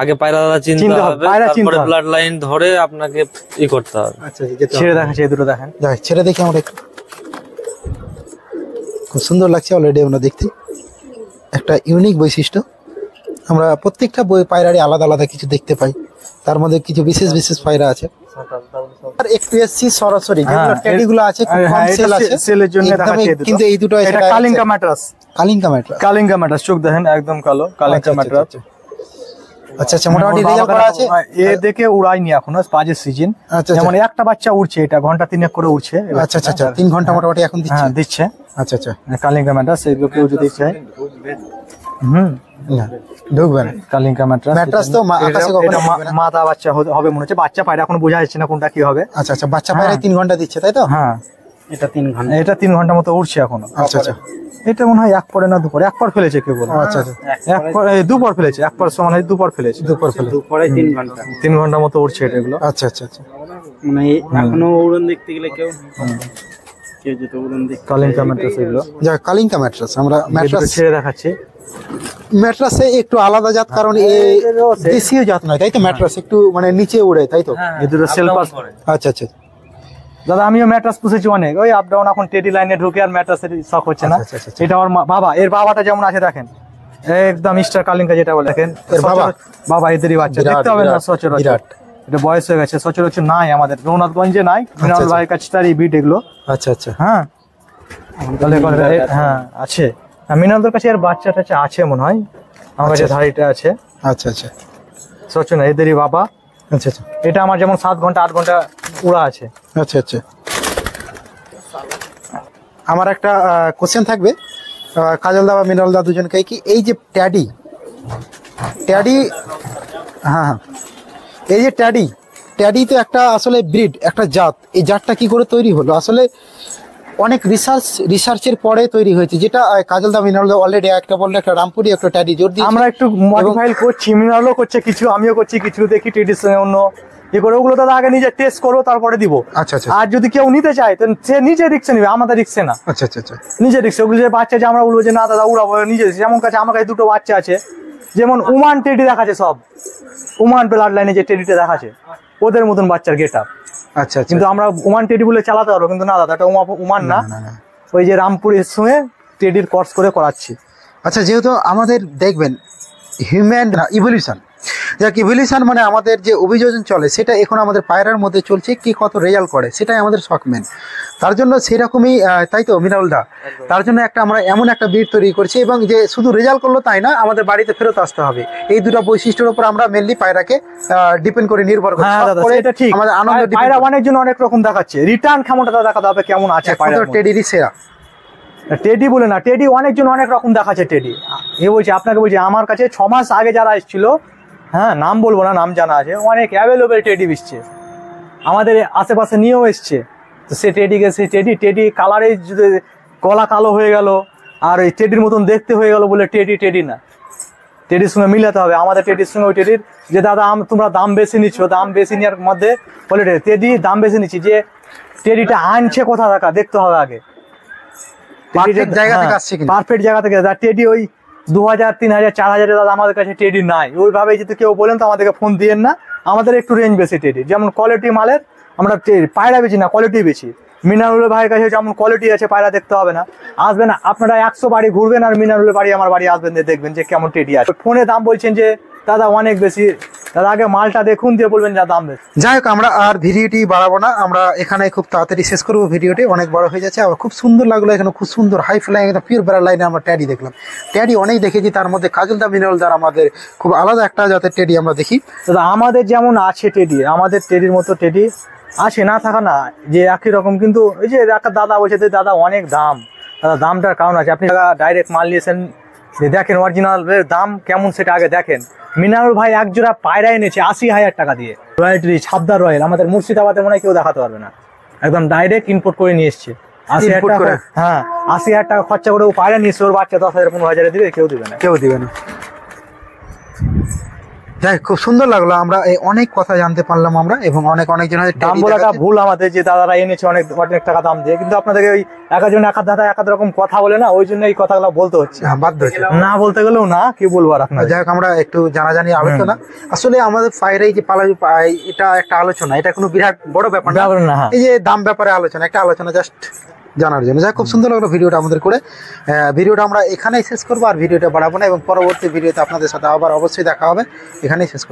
আগে পায়রা দাদা চিনতে হবে, তারপরে ব্লাড লাইন ধরে আপনাকে ই করতে হবে। আচ্ছা, ছেড়ে দেখাচ্ছে, এই দুটো দেখেন, ছেড়ে দেখি আমরা একটু। খুব সুন্দর লাগছে অলরেডি আমরা দেখতে, একটা ইউনিক বৈশিষ্ট্য। আমরা প্রত্যেকটা পায়রারই আলাদা আলাদা কিছু দেখতে পাই, তার মধ্যে কিছু বিশেষ বিশেষ পায়রা আছে। আর একটু এসছি সরাসরি যেগুলো ট্যাডিগুলো আছে, খুব কম সেল আছে, সেলের জন্য দেখাচ্ছে। কিন্তু এই দুটো এটা কালিঙ্কা ম্যাট্রাস, কালিঙ্কা ম্যাট্রাস, চোখ দেখেন একদম কালো, কালিঙ্কা ম্যাট্রাস। আচ্ছা আচ্ছা, মোটামুটি রেজাল্ট করা আছে। এ দেখে উড়াইনি এখনো, পাজের সিজন। যেমন একটা বাচ্চা উড়ছে, এটা ঘন্টা 3 করে উড়ছে। আচ্ছা আচ্ছা আচ্ছা, 3 ঘন্টা মোটামুটি এখন দিচ্ছে। আচ্ছা আচ্ছা, কালিঙ্কা ম্যাট্রাস, এগুলো কেউ যদি চায় ঢুকবে না। কালিঙ্কা ম্যাট্রাস তো আকাশে কখনো মাদা বাচ্চা হবে মনে হচ্ছে, বাচ্চা পায়রা এখন বোঝা যাচ্ছে না কোনটা কি হবে। আচ্ছা আচ্ছা, বাচ্চা পায়রা 3 ঘন্টা দিচ্ছে, তাই তো? হ্যাঁ, এটা 3 ঘন্টা মতো উড়ছে এখনো। আচ্ছা আচ্ছা, এটা মনে হয় 1 পরে না 2 পরে, 1 পর ফেলেছে কেউ বলে। আচ্ছা আচ্ছা, 2 পর ফেলেছে, 1 পর সমান 2 পর ফেলেছে, 2 পরে 3 ঘন্টা মতো উড়ছে এটা এগুলো। আচ্ছা আচ্ছা আচ্ছা, মানে এখনো উড়ন দেখতে গেলে কেউ যেটা উড়ন দেখতে। কালিঙ্কা ম্যাট্রাস এগুলো, যা কালিঙ্কা ম্যাট্রাস। আমরা ম্যাট্রাস ছেড়ে দেখাচ্ছি। ম্যাট্রাসে একটু আলাদা জাত, কারণ দেশীয় জাত নয়, তাই তো? ম্যাট্রাস একটু মানে নিচে উড়ে, তাই তো? এই দুটো সেল পাস। আচ্ছা আচ্ছা দাদা আমিও ম্যাট্রাস পুষেছি অনেক, ওই আপ ডাউন, এখন টেডি লাইনে ঢুকে আর ম্যাট্রাসের শখ হচ্ছে না। এটা আমার বাবা, এর বাবাটা যেমন আছে দেখেন, একদম স্টার কালিঙ্কা যেটা বলে, দেখেন এর বাবা এদেরই বাচ্চা, দেখতে হবে না সচরাচর। এটা বয়স হয়ে গেছে, সচরাচর নাই আমাদের রঘুনাথগঞ্জে নাই, মিনারুল ভাইয়ের কাছে তার এই বিট এগুলো। আচ্ছা আচ্ছা, হ্যাঁ হ্যাঁ আছে, মিনারুলের কাছে এর বাচ্চা টাচ্চা আছে মনে হয়, আমার কাছে ধাড়িটা আছে। আচ্ছা আচ্ছা, সচরাচর এদেরই বাবা। আচ্ছা আচ্ছা, এটা আমার যেমন 7 ঘন্টা 8 ঘন্টা উড়া আছে। আচ্ছা আচ্ছা, আমার একটা কোশ্চেন থাকবে কাজল দা বা মিনারল দা দুজনকে, কি এই যে ট্যাডি, হ্যাঁ এই যে ট্যাডি তো একটা আসলে ব্রিড, একটা জাত। এই জাতটা কি করে তৈরি হলো? আসলে অনেক রিসার্চের পরে তৈরি হয়েছে, যেটা কাজল দা মিনারল দা অলরেডি একটা বললে, একটা রামপুরি একটা ট্যাডি জোর দিয়ে আমরা একটু মডিফাই করছি, মিনারলও করছে কিছু, আমিও করছি কিছু, দেখি টেডির সঙ্গে অন্য কি করে, ওগুলো দাদা আগে নিজে টেস্ট করবো তারপরে দিব। আচ্ছা আচ্ছা, আর যদি কেউ নিতে চায় তো সে নিজে রিক্সে নিবে, আমাদের রিক্সে না। আচ্ছা আচ্ছা আচ্ছা, নিজে রিক্সে, ওগুলো যে বাচ্চা যে আমরা বলবো যে না দাদা উড়াবো নিজে, যেমন কাছে আমার কাছে 2টো বাচ্চা আছে, যেমন উমান টেডি দেখাচ্ছে, সব উমান ব্লাড লাইনে যে টেডিটা দেখাচ্ছে ওদের মতন বাচ্চার গেট আপ। আচ্ছা, কিন্তু আমরা উমান টেডি বলে চালাতে পারবো, কিন্তু না দাদা এটা উমান না, ওই যে রামপুরের সঙ্গে টেডির কোর্স করে করাচ্ছি। আচ্ছা, যেহেতু আমাদের দেখবেন হিউম্যান ইভলিউশন, যাক ইভলিউশন মানে আমাদের যে অভিযোজন চলে, সেটা এখন আমাদের পায়রার মধ্যে চলছে, কি কত রেজাল্ট করে সেটাই আমাদের শখ মেন। তার জন্য সেরকমই, তাই তো মিনারুল দা? তার জন্য আমরা এমন একটা ব্রিড তৈরি করছি, এবং যে শুধু রেজাল্ট করলো তাই না, আমাদের বাড়িতে ফেরত আসতে হবে। এই দুটো বৈশিষ্ট্যের উপর আমরা মেনলি পায়রাকে ডিপেন্ড করে, নির্ভর করি। আমাদের আনন্দ, পায়রা অনেক জন অনেক রকম দেখাচ্ছে, রিটার্ন ক্ষমতা দেখাতে হবে কেমন আছে পায়রা। টেডিরই সেরা, টেডি বলে না, টেডি অনেকজন অনেক রকম দেখাচ্ছে। টেডি এ বলছি আপনাকে, বলছি আমার কাছে 6 মাস আগে যারা এসেছিল, হ্যাঁ নাম বলবো না, নাম জানা আছে, অনেক অ্যাভেলেবেল টেডি বিসছে, আমাদের আশেপাশে নিয়েও এসছে। তো সে টেডিকে, সেই টেডি কালারে যদি গলা কালো হয়ে গেল আর ওই টেডির মতন দেখতে হয়ে গেল বলে টেডি না, টেডির সঙ্গে মিলাতে হবে আমাদের টেডির সঙ্গে। ওই টেডির যে দাদা তোমরা দাম বেশি নিচ্ছ, দাম বেশি নেওয়ার মধ্যে বলে টেডি দাম বেশি নিচ্ছি, যে টেডিটা আনছে কোথা থাকা দেখতে হবে আগে, পারফেক্ট জায়গা থেকে আসছে কিনা। পারফেক্ট জায়গা থেকে। টেডি ওই 2000 3000 4000 দাদা আমাদের কাছে টেডি নাই, ওইভাবে যদি কেউ বলেন তো আমাদেরকে ফোন দিয়েন না, আমাদের একটু রেঞ্জ বেশি টেডি। যেমন কোয়ালিটি মালের আমরা পায়রা বেছি না, কোয়ালিটি বেছি। মিনারুলের ভাইয়ের কাছে যেমন কোয়ালিটি আছে, পায়রা দেখতে হবে না, আসবেন আপনারা 100 বাড়ি ঘুরবেন আর মিনারুলের বাড়ি আমার বাড়ি আসবেন, দেখবেন যে কেমন টেডি আছে। ফোনে দাম বলছেন যে দাদা অনেক বেশি, দাদা আগে মালটা দেখুন দিয়ে বলবেন যা দাম বেশি। যাই হোক, আমরা আর ভিডিওটি বাড়াবো না, আমরা এখানে খুব তাড়াতাড়ি শেষ করবো। ভিডিওটি অনেক বড় হয়ে যাচ্ছে। আমার খুব সুন্দর লাগলো, এখানে খুব সুন্দর হাই ফ্লাইং একটা পিওর ব্রাড লাইনে আমরা ট্যাডি দেখলাম। ট্যাডি অনেক দেখেছি, তার মধ্যে কাজল দা মিনারল দা আমাদের খুব আলাদা একটা জাতের ট্যাডি আমরা দেখি। দাদা আমাদের যেমন আছে টেডি, আমাদের টেডির মতো টেডি আছে, না থাকা না, যে একই রকম। কিন্তু ওই যে একটা দাদা বলছে দাদা অনেক দাম, দাদা দামটার কারণ আছে, আপনি ডাইরেক্ট মাল নিয়েছেন, দেখেন অরিজিনাল দাম কেমন সেটা আগে দেখেন। মিনারুল ভাই এক জোড়া পায়রা এনেছে 80,000 টাকা দিয়ে, রয়্যালটি ছাবদা রয়্যাল, আমাদের মুর্শিদাবাদে মনে হয় কেউ দেখাতে পারবে না, একদম ডাইরেক্ট ইম্পোর্ট করে নিয়ে এসছে। 80,000 টাকা, হ্যাঁ 80,000 টাকা খরচা করে ও পায়রা নিয়েছে, ওর বাচ্চা 10,000 15,000 দিবে, কেউ দিবে না, কেউ দিবে না। যাই হোক, খুব সুন্দর লাগলো, আমরা এই অনেক কথা জানতে পারলাম আমরা, এবং অনেক জনের দাম বলাটা ভুল আমাদের, যে দাদারা এনেছে অনেক অনেক টাকা দাম দিয়ে, কিন্তু আপনাদেরকে ওই একজন এক দাদা এক রকম কথা বলে না, ওই জন্য এই কথাগুলো বলতে হচ্ছে। বাধ্য হচ্ছে। না বলতে গেলেও না, কি বলবো আর আপনার। যাই হোক, আমরা একটু জানাজানি আলোচনা, আসলে আমাদের পায়রা এই যে পালাবি এটা একটা আলোচনা, এটা কোনো বিরাট বড় ব্যাপার না, ব্যাপার না, হ্যাঁ। এই যে দাম ব্যাপারে আলোচনা, একটা আলোচনা জাস্ট জানার জন্য। যাই হোক, খুব সুন্দর লাগলো ভিডিওটা আমাদের করে। ভিডিওটা আমরা এখানেই শেষ করবো, আর ভিডিওটা বাড়াবো না, এবং পরবর্তী ভিডিওতে আপনাদের সাথে আবার অবশ্যই দেখা হবে। এখানেই শেষ করি।